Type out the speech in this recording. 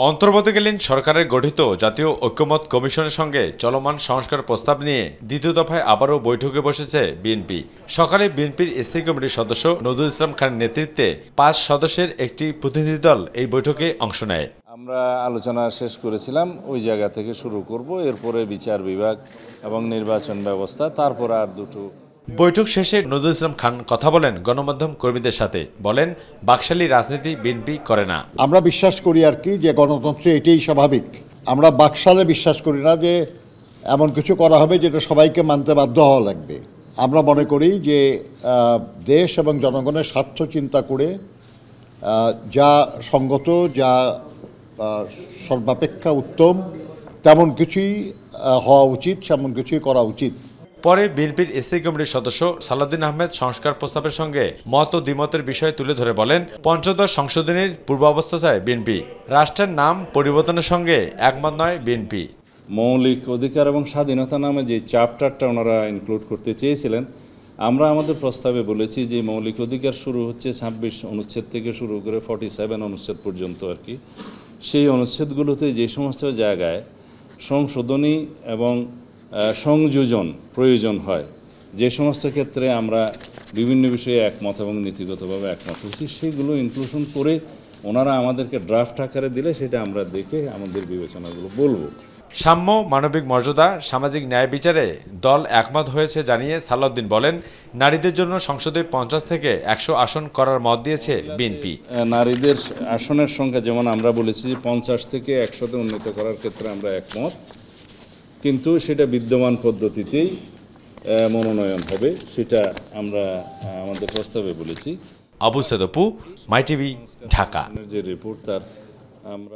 অন্তর্বর্তীকালীন সরকারের গঠিত জাতীয় ঐক্যমত্য কমিশনের সঙ্গে চলমান সংস্কার প্রস্তাব নিয়ে দ্বিতীয় দফায় আবারও বৈঠকে বসেছে বিএনপি। সকালে বিএনপির স্থায়ী কমিটির সদস্য নজরুল ইসলাম খানের নেতৃত্বে 5 সদস্যের একটি প্রতিনিধি দল এই বৈঠকে অংশ নেয়। আমরা আলোচনা শেষ করেছিলাম, ওই জায়গা থেকে শুরু করব, এরপরে বিচার বিভাগ এবং নির্বাচন ব্যবস্থা, তারপর আর দুটো। বৈঠক শেষে নজরুল ইসলাম খান কথা বলেন গণমাধ্যম কর্মীদের সাথে। বলেন, বাকশালী রাজনীতি বিএনপি করে না। আমরা বিশ্বাস করি আর কি যে গণতন্ত্রে এটাই স্বাভাবিক। আমরা বাকশালে বিশ্বাস করি না যে এমন কিছু করা হবে যেটা সবাইকে মানতে বাধ্য হওয়া লাগবে। আমরা মনে করি যে দেশ এবং জনগণের স্বার্থ চিন্তা করে যা সঙ্গত, যা সর্বাপেক্ষা উত্তম, তেমন কিছুই হওয়া উচিত, তেমন কিছুই করা উচিত। পরে বিএনপির স্থায়ী কমিটির সদস্য সালাউদ্দিন আহমেদ সংস্কার প্রস্তাবের সঙ্গে মত ও দ্বিমতের বিষয় তুলে ধরে বলেন, পঞ্চদশ সংশোধনীর পূর্বাবস্থা চায় বিএনপি। রাষ্ট্রের নাম পরিবর্তনের সঙ্গে একমত নয় বিএনপি। মৌলিক অধিকার এবং স্বাধীনতা নামে যে চ্যাপ্টারটা ওনারা ইনক্লুড করতে চেয়েছিলেন, আমরা আমাদের প্রস্তাবে বলেছি যে মৌলিক অধিকার শুরু হচ্ছে 26 অনুচ্ছেদ থেকে শুরু করে 47 অনুচ্ছেদ পর্যন্ত আর কি। সেই অনুচ্ছেদগুলোতে যে সমস্ত জায়গায় সংশোধনী এবং সংযোজন প্রয়োজন হয়, যে সমস্ত ক্ষেত্রে আমরা বিভিন্ন বিষয়ে একমত এবং নীতিগতভাবে একমত হচ্ছি, সেগুলো ইনক্লুশন করে ওনারা আমাদেরকে ড্রাফট আকারে দিলে সেটা আমরা দেখে আমাদের বিবেচনাগুলো বলবো। সাম্য, মানবিক মর্যাদা, সামাজিক ন্যায় বিচারে দল একমত হয়েছে জানিয়ে সালাউদ্দিন বলেন, নারীদের জন্য সংসদে 50 থেকে 100 আসন করার মত দিয়েছে বিএনপি। নারীদের আসনের সংখ্যা যেমন আমরা বলেছি যে 50 থেকে 100-তে উন্নীত করার ক্ষেত্রে আমরা একমত, কিন্তু সেটা বিদ্যমান পদ্ধতিতেই মনোনয়ন হবে, সেটা আমরা আমাদের প্রস্তাবে বলেছি। আবু সাদ অপু, মাই টিভি, ঢাকা। যে রিপোর্ট তার আমরা